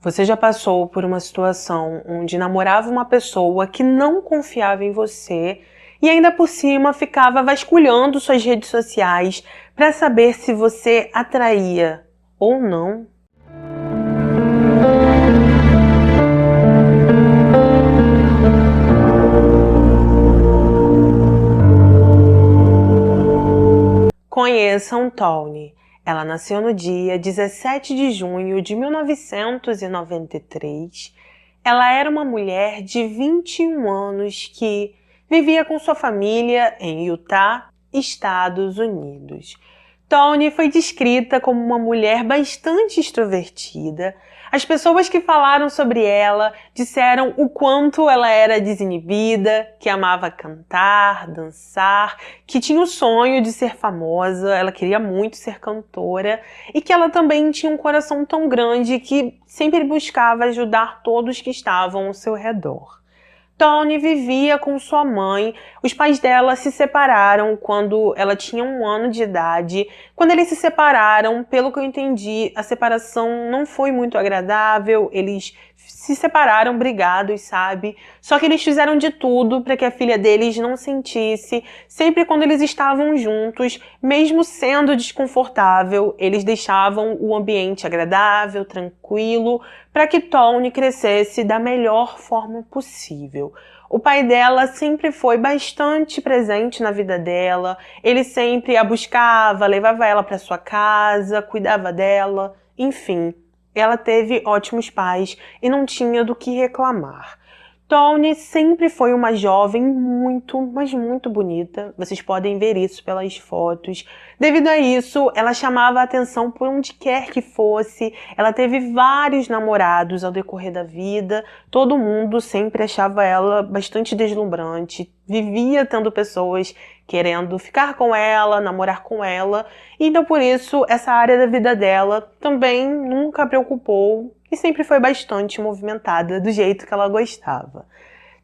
Você já passou por uma situação onde namorava uma pessoa que não confiava em você e ainda por cima ficava vasculhando suas redes sociais para saber se você atraía ou não? Conheçam Tawny. Ela nasceu no dia 17 de junho de 1993. Ela era uma mulher de 21 anos que vivia com sua família em Utah, Estados Unidos. Tawny foi descrita como uma mulher bastante extrovertida. As pessoas que falaram sobre ela disseram o quanto ela era desinibida, que amava cantar, dançar, que tinha o sonho de ser famosa, ela queria muito ser cantora e que ela também tinha um coração tão grande que sempre buscava ajudar todos que estavam ao seu redor. Tawny vivia com sua mãe. Os pais dela se separaram quando ela tinha 1 ano de idade. Quando eles se separaram, pelo que eu entendi, a separação não foi muito agradável. Eles se separaram brigados, sabe? Só que eles fizeram de tudo para que a filha deles não sentisse. Sempre quando eles estavam juntos, mesmo sendo desconfortável, eles deixavam o ambiente agradável, tranquilo, para que Tawny crescesse da melhor forma possível. O pai dela sempre foi bastante presente na vida dela, ele sempre a buscava, levava ela para sua casa, cuidava dela, enfim, ela teve ótimos pais e não tinha do que reclamar. Tawny sempre foi uma jovem muito, mas muito bonita. Vocês podem ver isso pelas fotos. Devido a isso, ela chamava a atenção por onde quer que fosse. Ela teve vários namorados ao decorrer da vida. Todo mundo sempre achava ela bastante deslumbrante. Vivia tendo pessoas querendo ficar com ela, namorar com ela. Então, por isso, essa área da vida dela também nunca a preocupou e sempre foi bastante movimentada do jeito que ela gostava.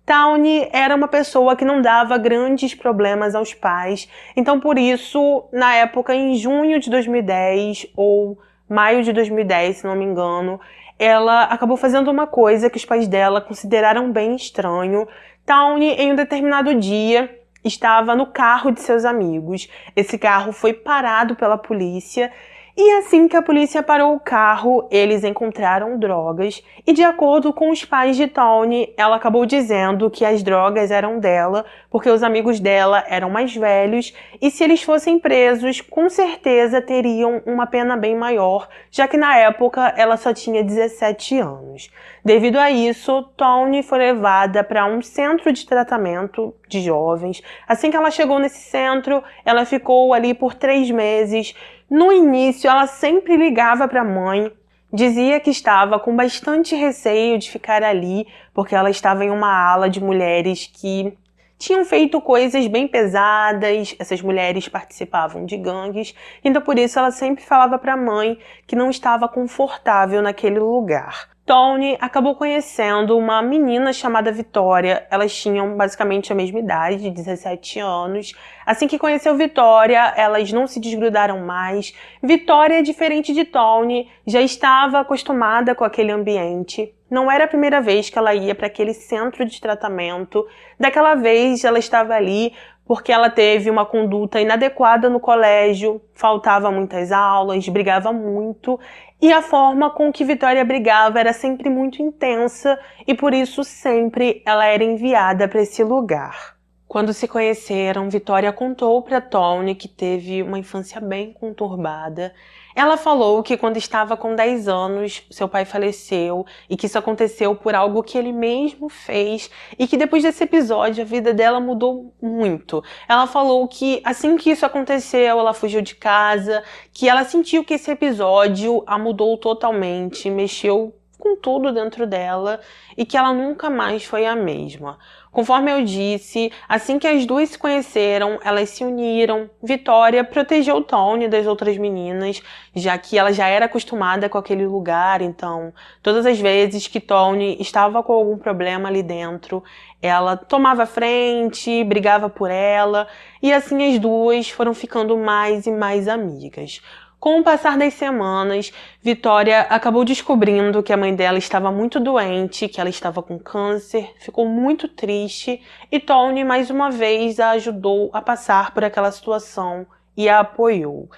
Tawny era uma pessoa que não dava grandes problemas aos pais, então por isso, na época, em junho de 2010 ou maio de 2010, se não me engano, ela acabou fazendo uma coisa que os pais dela consideraram bem estranho. Tawny, em um determinado dia, estava no carro de seus amigos. Esse carro foi parado pela polícia. E assim que a polícia parou o carro, eles encontraram drogas e, de acordo com os pais de Tawny, ela acabou dizendo que as drogas eram dela porque os amigos dela eram mais velhos e se eles fossem presos, com certeza teriam uma pena bem maior, já que na época ela só tinha 17 anos. Devido a isso, Tawny foi levada para um centro de tratamento de jovens. Assim que ela chegou nesse centro, ela ficou ali por 3 meses. No início, ela sempre ligava para a mãe, dizia que estava com bastante receio de ficar ali, porque ela estava em uma ala de mulheres que tinham feito coisas bem pesadas, essas mulheres participavam de gangues, então por isso ela sempre falava para a mãe que não estava confortável naquele lugar. Tawny acabou conhecendo uma menina chamada Vitória. Elas tinham basicamente a mesma idade, 17 anos. Assim que conheceu Vitória, elas não se desgrudaram mais. Vitória, diferente de Tawny, já estava acostumada com aquele ambiente. Não era a primeira vez que ela ia para aquele centro de tratamento. Daquela vez, ela estava ali porque ela teve uma conduta inadequada no colégio, faltava muitas aulas, brigava muito, e a forma com que Vitória brigava era sempre muito intensa e por isso sempre ela era enviada para esse lugar. Quando se conheceram, Vitória contou para Tawny que teve uma infância bem conturbada. Ela falou que quando estava com 10 anos, seu pai faleceu e que isso aconteceu por algo que ele mesmo fez e que depois desse episódio a vida dela mudou muito. Ela falou que assim que isso aconteceu, ela fugiu de casa, que ela sentiu que esse episódio a mudou totalmente, mexeu com tudo dentro dela e que ela nunca mais foi a mesma. Conforme eu disse, assim que as duas se conheceram, elas se uniram. Vitória protegeu Tawny das outras meninas, já que ela já era acostumada com aquele lugar, então todas as vezes que Tawny estava com algum problema ali dentro, ela tomava a frente, brigava por ela, e assim as duas foram ficando mais e mais amigas. Com o passar das semanas, Vitória acabou descobrindo que a mãe dela estava muito doente, que ela estava com câncer, ficou muito triste e Tony mais uma vez a ajudou a passar por aquela situação e a apoiou.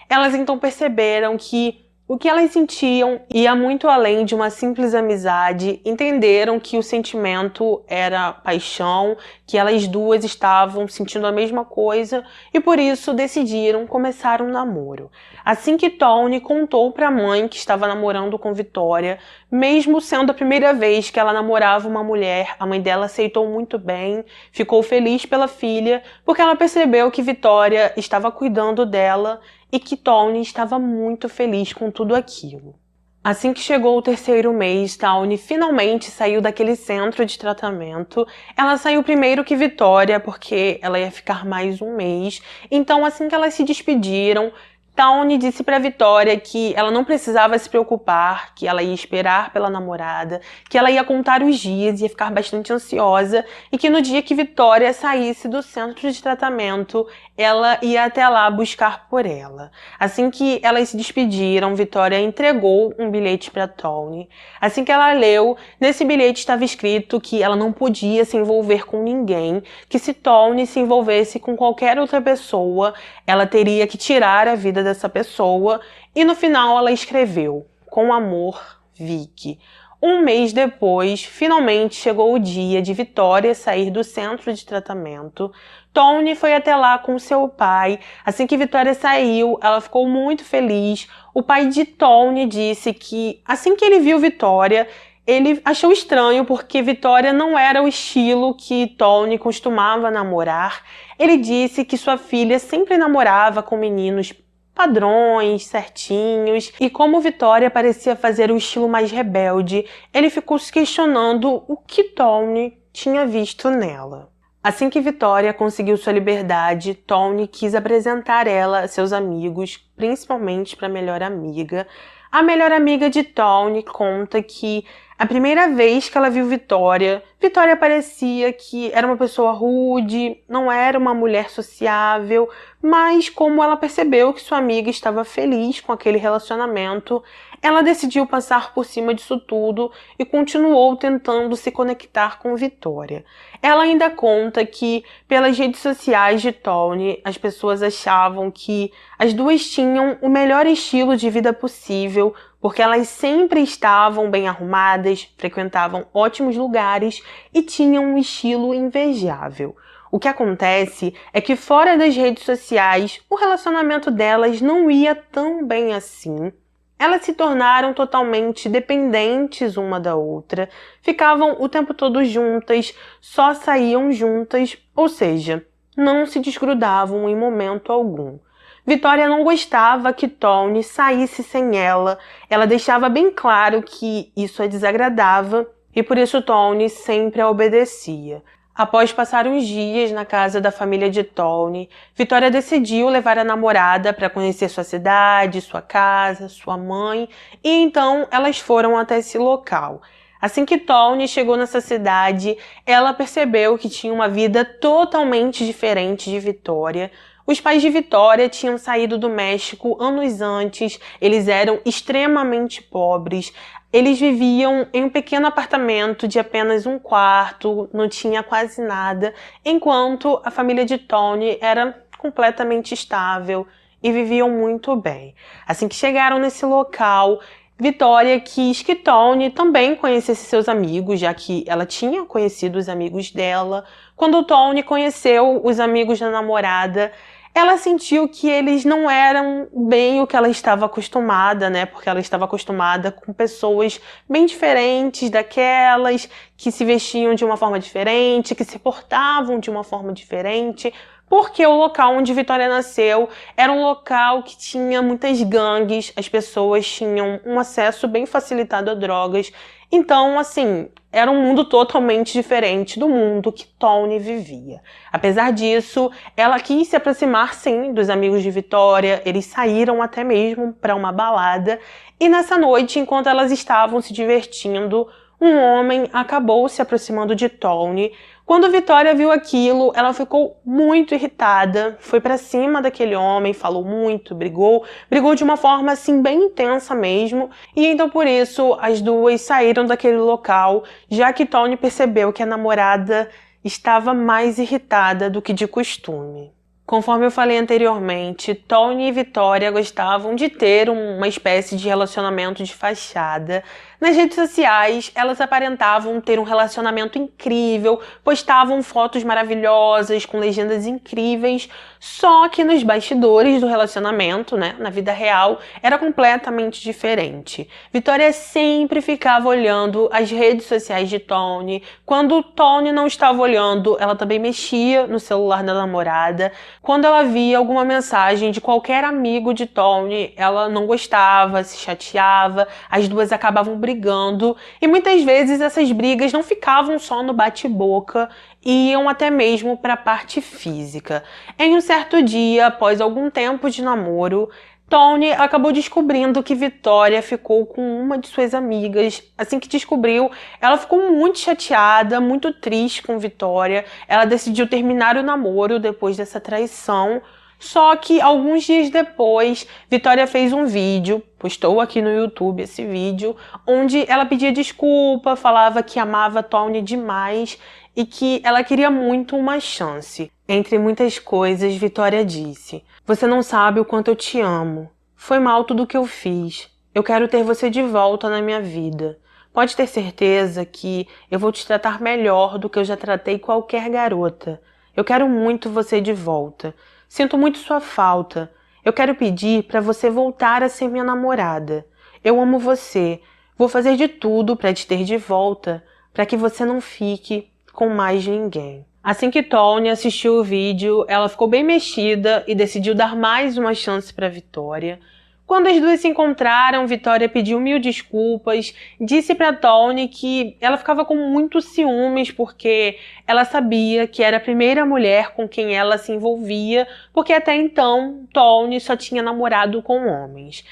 Elas então perceberam que o que elas sentiam ia muito além de uma simples amizade, entenderam que o sentimento era paixão, que elas duas estavam sentindo a mesma coisa e por isso decidiram começar um namoro. Assim que Tony contou para a mãe que estava namorando com Vitória, mesmo sendo a primeira vez que ela namorava uma mulher, a mãe dela aceitou muito bem, ficou feliz pela filha, porque ela percebeu que Vitória estava cuidando dela e que Tony estava muito feliz com tudo aquilo. Assim que chegou o terceiro mês, Tony finalmente saiu daquele centro de tratamento. Ela saiu primeiro que Vitória, porque ela ia ficar mais um mês. Então, assim que elas se despediram, Tony disse para Vitória que ela não precisava se preocupar, que ela ia esperar pela namorada, que ela ia contar os dias, ia ficar bastante ansiosa e que no dia que Vitória saísse do centro de tratamento, ela ia até lá buscar por ela. Assim que elas se despediram, Vitória entregou um bilhete para Tony. Assim que ela leu, nesse bilhete estava escrito que ela não podia se envolver com ninguém, que se Tony se envolvesse com qualquer outra pessoa, ela teria que tirar a vida dessa pessoa, e no final ela escreveu: com amor, Vicky. Um mês depois, finalmente chegou o dia de Vitória sair do centro de tratamento. Tony foi até lá com seu pai. Assim que Vitória saiu, ela ficou muito feliz. O pai de Tony disse que, assim que ele viu Vitória, ele achou estranho porque Vitória não era o estilo que Tony costumava namorar. Ele disse que sua filha sempre namorava com meninos padrões, certinhos, e como Vitória parecia fazer o estilo mais rebelde, ele ficou se questionando o que Tony tinha visto nela. Assim que Vitória conseguiu sua liberdade, Tony quis apresentar ela a seus amigos, principalmente para a melhor amiga. A melhor amiga de Tony conta que a primeira vez que ela viu Vitória, Vitória parecia que era uma pessoa rude, não era uma mulher sociável, mas como ela percebeu que sua amiga estava feliz com aquele relacionamento, ela decidiu passar por cima disso tudo e continuou tentando se conectar com Vitória. Ela ainda conta que, pelas redes sociais de Tony, as pessoas achavam que as duas tinham o melhor estilo de vida possível, porque elas sempre estavam bem arrumadas, frequentavam ótimos lugares e tinham um estilo invejável. O que acontece é que fora das redes sociais, o relacionamento delas não ia tão bem assim. Elas se tornaram totalmente dependentes uma da outra, ficavam o tempo todo juntas, só saíam juntas, ou seja, não se desgrudavam em momento algum. Vitória não gostava que Tony saísse sem ela, ela deixava bem claro que isso a desagradava e por isso Tony sempre a obedecia. Após passar uns dias na casa da família de Tony, Vitória decidiu levar a namorada para conhecer sua cidade, sua casa, sua mãe, e então elas foram até esse local. Assim que Tony chegou nessa cidade, ela percebeu que tinha uma vida totalmente diferente de Vitória. Os pais de Vitória tinham saído do México anos antes, eles eram extremamente pobres. Eles viviam em um pequeno apartamento de apenas um quarto, não tinha quase nada, enquanto a família de Tony era completamente estável e viviam muito bem. Assim que chegaram nesse local, Vitória quis que Tony também conhecesse seus amigos, já que ela tinha conhecido os amigos dela. Quando Tony conheceu os amigos da namorada, ela sentiu que eles não eram bem o que ela estava acostumada, né? Porque ela estava acostumada com pessoas bem diferentes daquelas, que se vestiam de uma forma diferente, que se portavam de uma forma diferente, porque o local onde Vitória nasceu era um local que tinha muitas gangues, as pessoas tinham um acesso bem facilitado a drogas. Então, assim, era um mundo totalmente diferente do mundo que Tony vivia. Apesar disso, ela quis se aproximar, sim, dos amigos de Vitória. Eles saíram até mesmo para uma balada. E nessa noite, enquanto elas estavam se divertindo, um homem acabou se aproximando de Tony Quando Vitória viu aquilo, ela ficou muito irritada, foi pra cima daquele homem, falou muito, brigou de uma forma assim bem intensa mesmo, e então por isso as duas saíram daquele local, já que Tony percebeu que a namorada estava mais irritada do que de costume. Conforme eu falei anteriormente, Tony e Vitória gostavam de ter uma espécie de relacionamento de fachada. Nas redes sociais, elas aparentavam ter um relacionamento incrível, postavam fotos maravilhosas, com legendas incríveis, só que nos bastidores do relacionamento, né, na vida real, era completamente diferente. Vitória sempre ficava olhando as redes sociais de Tony. Quando Tony não estava olhando, ela também mexia no celular da namorada. Quando ela via alguma mensagem de qualquer amigo de Tony, ela não gostava, se chateava, as duas acabavam brigando, e muitas vezes essas brigas não ficavam só no bate-boca, iam até mesmo para a parte física. Em um certo dia, após algum tempo de namoro, Tony acabou descobrindo que Vitória ficou com uma de suas amigas. Assim que descobriu, ela ficou muito chateada, muito triste com Vitória. Ela decidiu terminar o namoro depois dessa traição. Só que alguns dias depois, Vitória fez um vídeo, postou aqui no YouTube esse vídeo, onde ela pedia desculpa, falava que amava Tony demais e que ela queria muito uma chance. Entre muitas coisas, Vitória disse: "Você não sabe o quanto eu te amo. Foi mal tudo o que eu fiz. Eu quero ter você de volta na minha vida. Pode ter certeza que eu vou te tratar melhor do que eu já tratei qualquer garota. Eu quero muito você de volta. Sinto muito sua falta. Eu quero pedir para você voltar a ser minha namorada. Eu amo você. Vou fazer de tudo para te ter de volta, para que você não fique com mais ninguém." Assim que Tony assistiu o vídeo, ela ficou bem mexida e decidiu dar mais uma chance para Vitória. Quando as duas se encontraram, Vitória pediu mil desculpas, disse para Tony que ela ficava com muitos ciúmes porque ela sabia que era a primeira mulher com quem ela se envolvia, porque até então Tony só tinha namorado com homens.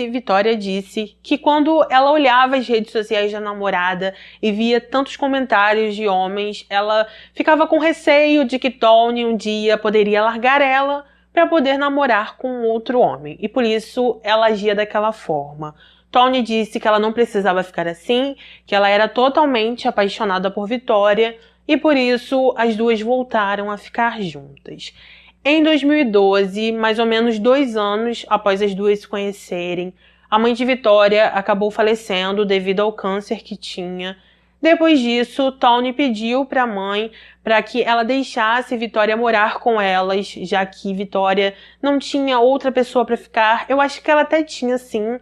Vitória disse, que quando ela olhava as redes sociais da namorada e via tantos comentários de homens, ela ficava com receio de que Tony um dia poderia largar ela para poder namorar com outro homem, e por isso ela agia daquela forma. Tony disse que ela não precisava ficar assim, que ela era totalmente apaixonada por Vitória, e por isso as duas voltaram a ficar juntas. Em 2012, mais ou menos 2 anos após as duas se conhecerem, a mãe de Vitória acabou falecendo devido ao câncer que tinha. Depois disso, Tony pediu para a mãe para que ela deixasse Vitória morar com elas, já que Vitória não tinha outra pessoa para ficar. Eu acho que ela até tinha, sim,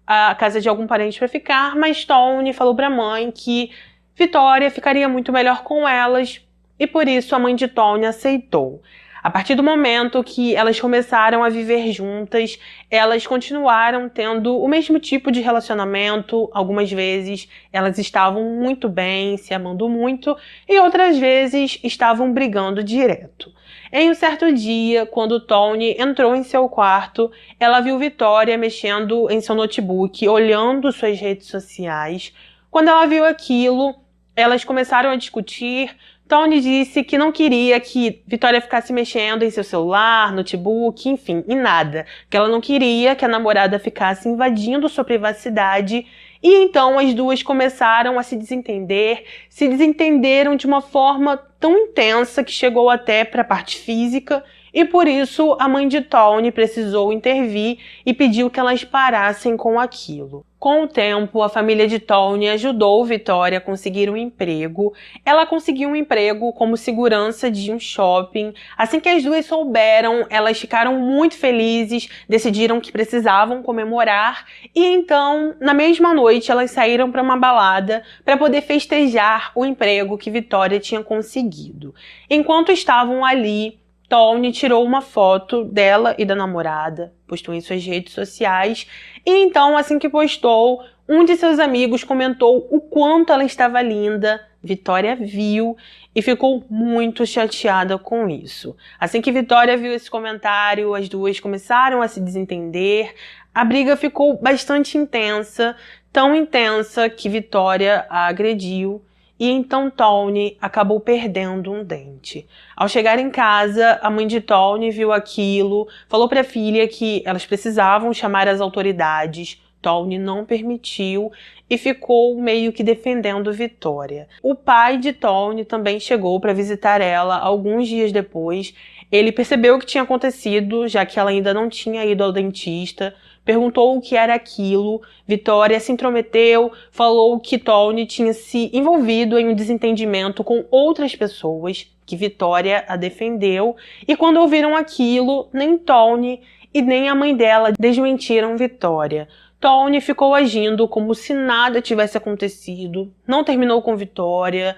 a casa de algum parente para ficar, mas Tony falou para a mãe que Vitória ficaria muito melhor com elas, e por isso a mãe de Tony aceitou. A partir do momento que elas começaram a viver juntas, elas continuaram tendo o mesmo tipo de relacionamento. Algumas vezes elas estavam muito bem, se amando muito, e outras vezes estavam brigando direto. Em um certo dia, quando Tony entrou em seu quarto, ela viu Vitória mexendo em seu notebook, olhando suas redes sociais. Quando ela viu aquilo, elas começaram a discutir. Tony disse que não queria que Vitória ficasse mexendo em seu celular, notebook, enfim, em nada. Que ela não queria que a namorada ficasse invadindo sua privacidade. E então as duas começaram a se desentenderam de uma forma tão intensa que chegou até para a parte física. E por isso a mãe de Tony precisou intervir e pediu que elas parassem com aquilo. Com o tempo, a família de Tony ajudou Vitória a conseguir um emprego. Ela conseguiu um emprego como segurança de um shopping. Assim que as duas souberam, elas ficaram muito felizes, decidiram que precisavam comemorar. E então, na mesma noite, elas saíram para uma balada para poder festejar o emprego que Vitória tinha conseguido. Enquanto estavam ali, Tony tirou uma foto dela e da namorada, postou em suas redes sociais, e então, assim que postou, um de seus amigos comentou o quanto ela estava linda. Vitória viu e ficou muito chateada com isso. Assim que Vitória viu esse comentário, as duas começaram a se desentender, a briga ficou bastante intensa, tão intensa que Vitória a agrediu. e então Tawny acabou perdendo um dente. Ao chegar em casa, a mãe de Tawny viu aquilo, falou para a filha que elas precisavam chamar as autoridades. Tawny não permitiu e ficou meio que defendendo Vitória. O pai de Tawny também chegou para visitar ela alguns dias depois. Ele percebeu o que tinha acontecido, já que ela ainda não tinha ido ao dentista, perguntou o que era aquilo. Vitória se intrometeu, falou que Tawny tinha se envolvido em um desentendimento com outras pessoas, que Vitória a defendeu, e quando ouviram aquilo, nem Tawny e nem a mãe dela desmentiram Vitória. Tawny ficou agindo como se nada tivesse acontecido, não terminou com Vitória.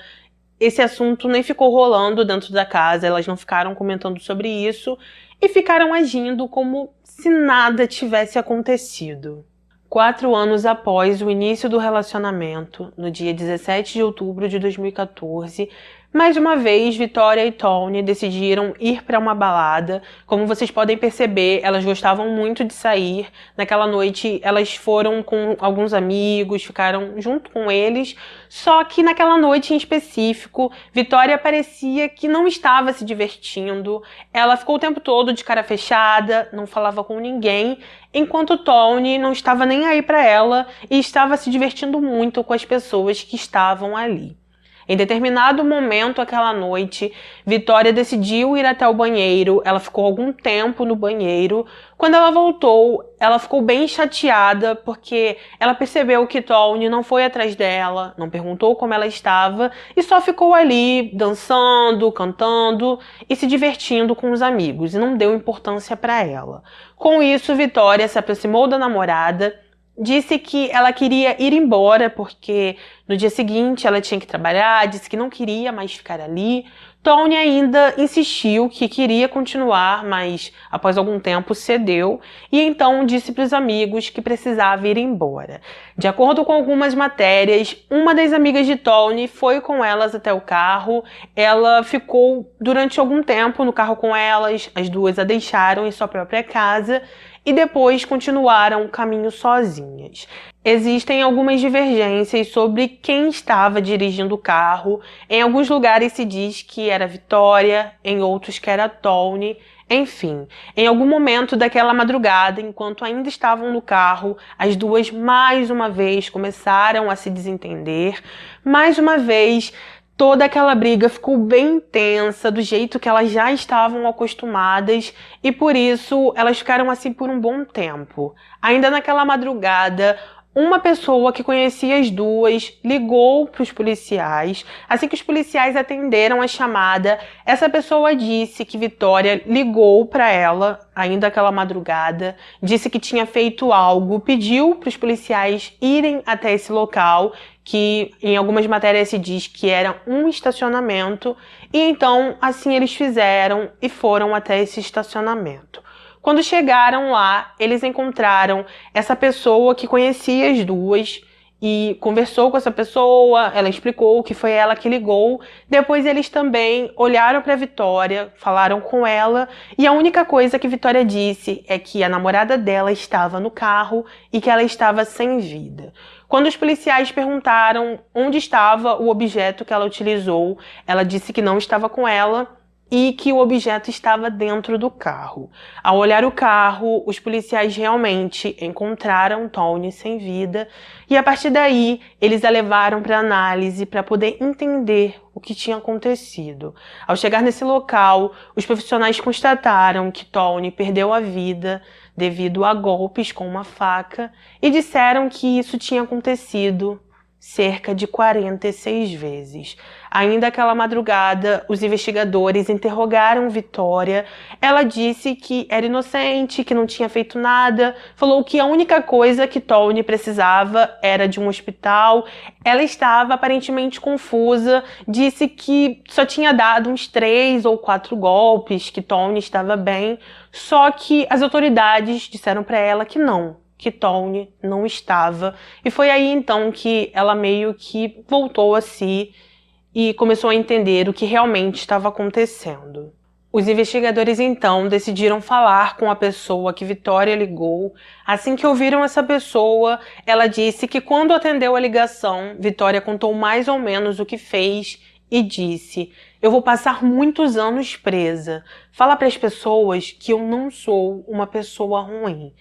Esse assunto nem ficou rolando dentro da casa, elas não ficaram comentando sobre isso e ficaram agindo como se nada tivesse acontecido. 4 anos após o início do relacionamento, no dia 17 de outubro de 2014, mais uma vez, Vitória e Tawny decidiram ir para uma balada. Como vocês podem perceber, elas gostavam muito de sair. Naquela noite, elas foram com alguns amigos, ficaram junto com eles. Só que naquela noite em específico, Vitória parecia que não estava se divertindo. Ela ficou o tempo todo de cara fechada, não falava com ninguém, enquanto Tawny não estava nem aí para ela e estava se divertindo muito com as pessoas que estavam ali. Em determinado momento aquela noite, Vitória decidiu ir até o banheiro. Ela ficou algum tempo no banheiro. Quando ela voltou, ela ficou bem chateada porque ela percebeu que Tawny não foi atrás dela, não perguntou como ela estava e só ficou ali dançando, cantando e se divertindo com os amigos e não deu importância para ela. Com isso, Vitória se aproximou da namorada, disse que ela queria ir embora porque no dia seguinte ela tinha que trabalhar, disse que não queria mais ficar ali. Tawny ainda insistiu que queria continuar, mas após algum tempo cedeu e então disse para os amigos que precisava ir embora. De acordo com algumas matérias, uma das amigas de Tawny foi com elas até o carro. Ela ficou durante algum tempo no carro com elas, as duas a deixaram em sua própria casa e depois continuaram o caminho sozinhas. Existem algumas divergências sobre quem estava dirigindo o carro. Em alguns lugares se diz que era Vitória, em outros que era Tawny. Enfim, em algum momento daquela madrugada, enquanto ainda estavam no carro, as duas mais uma vez começaram a se desentender. Mais uma vez, toda aquela briga ficou bem intensa, do jeito que elas já estavam acostumadas, e por isso elas ficaram assim por um bom tempo. Ainda naquela madrugada, uma pessoa que conhecia as duas ligou para os policiais. Assim que os policiais atenderam a chamada, essa pessoa disse que Vitória ligou para ela, ainda aquela madrugada, disse que tinha feito algo, pediu para os policiais irem até esse local, que em algumas matérias se diz que era um estacionamento, e então assim eles fizeram e foram até esse estacionamento. Quando chegaram lá, eles encontraram essa pessoa que conhecia as duas e conversou com essa pessoa, ela explicou que foi ela que ligou. Depois eles também olharam para Vitória, falaram com ela e a única coisa que Vitória disse é que a namorada dela estava no carro e que ela estava sem vida. Quando os policiais perguntaram onde estava o objeto que ela utilizou, ela disse que não estava com ela e que o objeto estava dentro do carro. Ao olhar o carro, os policiais realmente encontraram Tawny sem vida e a partir daí eles a levaram para análise para poder entender o que tinha acontecido. Ao chegar nesse local, os profissionais constataram que Tawny perdeu a vida devido a golpes com uma faca e disseram que isso tinha acontecido cerca de 46 vezes. Ainda aquela madrugada, os investigadores interrogaram Vitória. Ela disse que era inocente, que não tinha feito nada, falou que a única coisa que Tawny precisava era de um hospital. Ela estava aparentemente confusa, disse que só tinha dado uns 3 ou 4 golpes, que Tawny estava bem, só que as autoridades disseram para ela que Tawny não estava. E foi aí então que ela meio que voltou a si e começou a entender o que realmente estava acontecendo. Os investigadores então decidiram falar com a pessoa que Vitória ligou. Assim que ouviram essa pessoa, ela disse que quando atendeu a ligação, Vitória contou mais ou menos o que fez e disse: "Eu vou passar muitos anos presa. Fala para as pessoas que eu não sou uma pessoa ruim."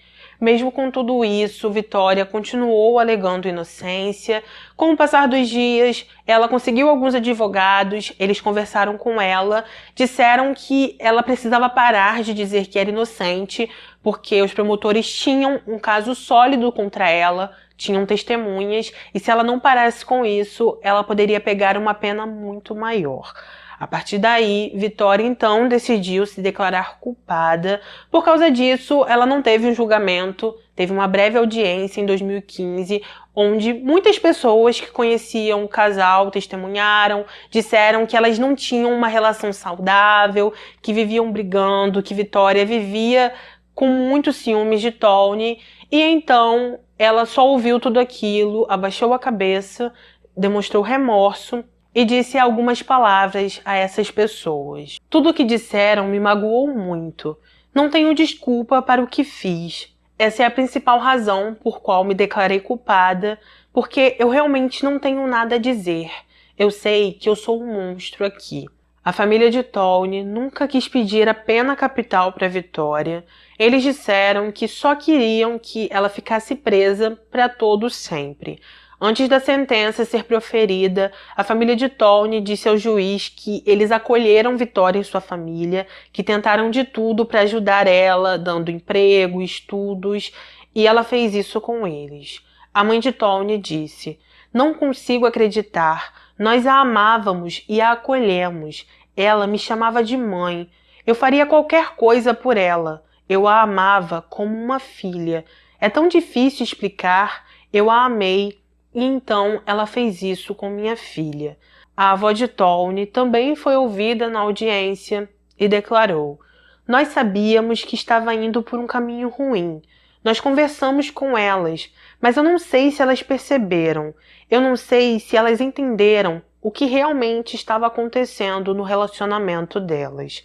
Mesmo com tudo isso, Vitória continuou alegando inocência. Com o passar dos dias, ela conseguiu alguns advogados, eles conversaram com ela, disseram que ela precisava parar de dizer que era inocente, porque os promotores tinham um caso sólido contra ela, tinham testemunhas, e se ela não parasse com isso, ela poderia pegar uma pena muito maior. A partir daí, Vitória então decidiu se declarar culpada. Por causa disso, ela não teve um julgamento, teve uma breve audiência em 2015, onde muitas pessoas que conheciam o casal testemunharam, disseram que elas não tinham uma relação saudável, que viviam brigando, que Vitória vivia com muitos ciúmes de Tony, e então ela só ouviu tudo aquilo, abaixou a cabeça, demonstrou remorso e disse algumas palavras a essas pessoas. "Tudo o que disseram me magoou muito. Não tenho desculpa para o que fiz. Essa é a principal razão por qual me declarei culpada, porque eu realmente não tenho nada a dizer. Eu sei que eu sou um monstro aqui." A família de Tony nunca quis pedir a pena capital para Vitória. Eles disseram que só queriam que ela ficasse presa para todo sempre. Antes da sentença ser proferida, a família de Tony disse ao juiz que eles acolheram Vitória em sua família, que tentaram de tudo para ajudar ela, dando emprego, estudos, e ela fez isso com eles. A mãe de Tony disse: "Não consigo acreditar. Nós a amávamos e a acolhemos. Ela me chamava de mãe. Eu faria qualquer coisa por ela. Eu a amava como uma filha. É tão difícil explicar. Eu a amei. E então ela fez isso com minha filha." A avó de Tony também foi ouvida na audiência e declarou: "Nós sabíamos que estava indo por um caminho ruim. Nós conversamos com elas, mas eu não sei se elas perceberam. Eu não sei se elas entenderam o que realmente estava acontecendo no relacionamento delas."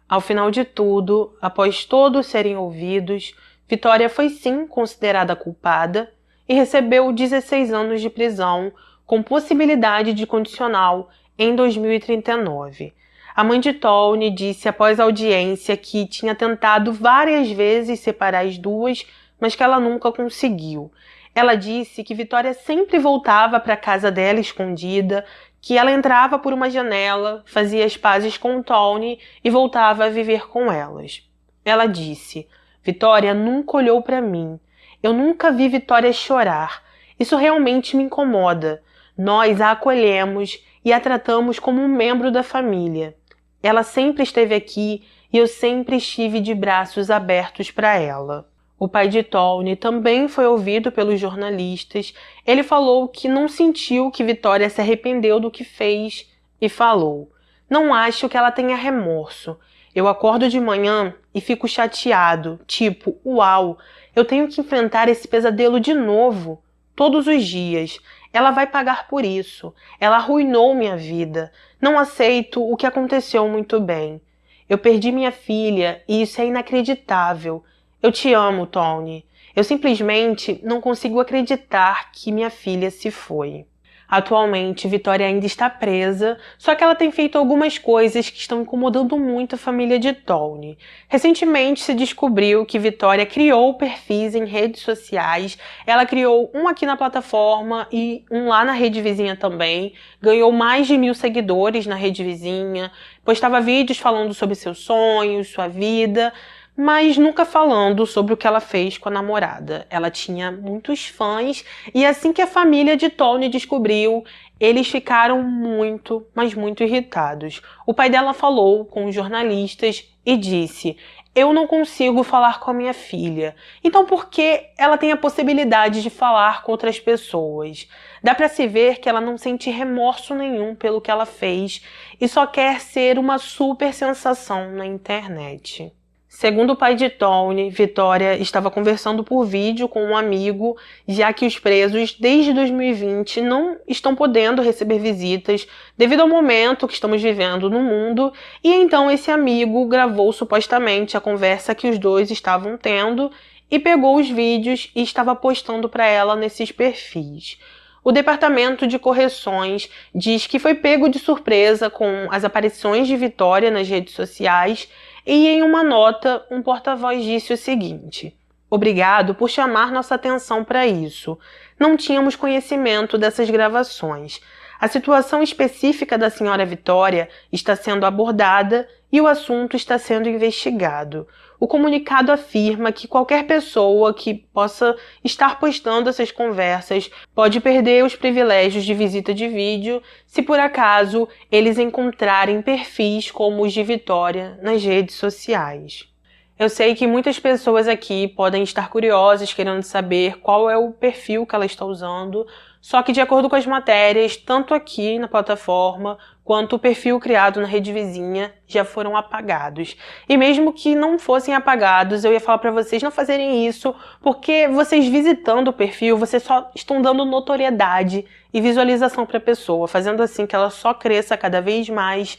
Ao final de tudo, após todos serem ouvidos, Vitória foi sim considerada culpada e recebeu 16 anos de prisão, com possibilidade de condicional em 2039. A mãe de Tony disse após a audiência que tinha tentado várias vezes separar as duas, mas que ela nunca conseguiu. Ela disse que Vitória sempre voltava para a casa dela escondida, que ela entrava por uma janela, fazia as pazes com Tony e voltava a viver com elas. Ela disse: "Vitória nunca olhou para mim. Eu nunca vi Vitória chorar. Isso realmente me incomoda. Nós a acolhemos e a tratamos como um membro da família. Ela sempre esteve aqui e eu sempre estive de braços abertos para ela." O pai de Tony também foi ouvido pelos jornalistas. Ele falou que não sentiu que Vitória se arrependeu do que fez e falou: "Não acho que ela tenha remorso. Eu acordo de manhã e fico chateado, tipo, uau, eu tenho que enfrentar esse pesadelo de novo, todos os dias. Ela vai pagar por isso. Ela arruinou minha vida. Não aceito o que aconteceu muito bem. Eu perdi minha filha e isso é inacreditável. Eu te amo, Tony. Eu simplesmente não consigo acreditar que minha filha se foi." Atualmente, Vitória ainda está presa, só que ela tem feito algumas coisas que estão incomodando muito a família de Tony. Recentemente se descobriu que Vitória criou perfis em redes sociais. Ela criou um aqui na plataforma e um lá na rede vizinha também. Ganhou mais de 1.000 seguidores na rede vizinha. Postava vídeos falando sobre seus sonhos, sua vida, mas nunca falando sobre o que ela fez com a namorada. Ela tinha muitos fãs e assim que a família de Tony descobriu, eles ficaram muito, mas muito irritados. O pai dela falou com os jornalistas e disse: "Eu não consigo falar com a minha filha. Então por que ela tem a possibilidade de falar com outras pessoas? Dá para se ver que ela não sente remorso nenhum pelo que ela fez e só quer ser uma super sensação na internet." Segundo o pai de Tony, Vitória estava conversando por vídeo com um amigo, já que os presos, desde 2020, não estão podendo receber visitas devido ao momento que estamos vivendo no mundo, e então esse amigo gravou supostamente a conversa que os dois estavam tendo e pegou os vídeos e estava postando para ela nesses perfis. O Departamento de Correções diz que foi pego de surpresa com as aparições de Vitória nas redes sociais e, em uma nota, um porta-voz disse o seguinte: "Obrigado por chamar nossa atenção para isso. Não tínhamos conhecimento dessas gravações. A situação específica da senhora Vitória está sendo abordada e o assunto está sendo investigado. O comunicado afirma que qualquer pessoa que possa estar postando essas conversas pode perder os privilégios de visita de vídeo se por acaso eles encontrarem perfis como os de Vitória nas redes sociais." Eu sei que muitas pessoas aqui podem estar curiosas, querendo saber qual é o perfil que ela está usando, só que de acordo com as matérias, tanto aqui na plataforma quanto o perfil criado na rede vizinha já foram apagados. E mesmo que não fossem apagados, eu ia falar para vocês não fazerem isso, porque vocês visitando o perfil, vocês só estão dando notoriedade e visualização para a pessoa, fazendo assim que ela só cresça cada vez mais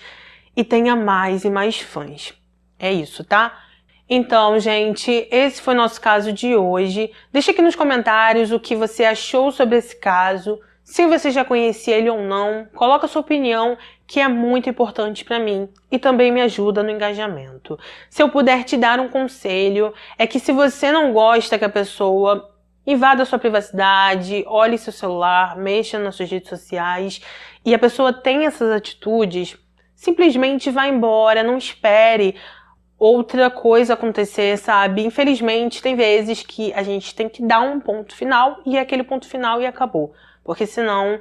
e tenha mais e mais fãs. É isso, tá? Então, gente, esse foi o nosso caso de hoje. Deixa aqui nos comentários o que você achou sobre esse caso, se você já conhecia ele ou não. Coloca a sua opinião, que é muito importante para mim e também me ajuda no engajamento. Se eu puder te dar um conselho, é que se você não gosta que a pessoa invada a sua privacidade, olhe seu celular, mexa nas suas redes sociais e a pessoa tem essas atitudes, simplesmente vá embora, não espere outra coisa acontecer, sabe? Infelizmente, tem vezes que a gente tem que dar um ponto final e é aquele ponto final e acabou. Porque senão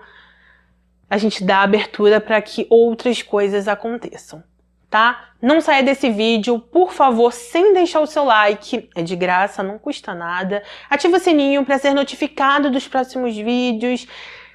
a gente dá abertura para que outras coisas aconteçam, tá? Não saia desse vídeo, por favor, sem deixar o seu like. É de graça, não custa nada. Ativa o sininho para ser notificado dos próximos vídeos.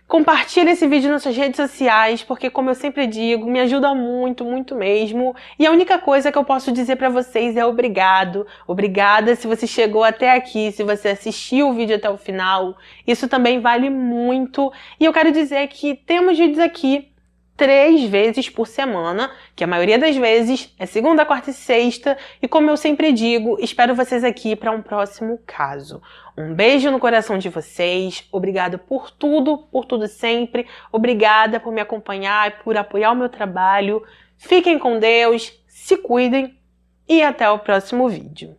Compartilhe esse vídeo nas suas redes sociais, porque, como eu sempre digo, me ajuda muito, muito mesmo. E a única coisa que eu posso dizer pra vocês é obrigado. Obrigada se você chegou até aqui, se você assistiu o vídeo até o final. Isso também vale muito. E eu quero dizer que temos vídeos aqui 3 vezes por semana, que a maioria das vezes é segunda, quarta e sexta, e como eu sempre digo, espero vocês aqui para um próximo caso. Um beijo no coração de vocês, obrigada por tudo sempre, obrigada por me acompanhar e por apoiar o meu trabalho. Fiquem com Deus, se cuidem e até o próximo vídeo.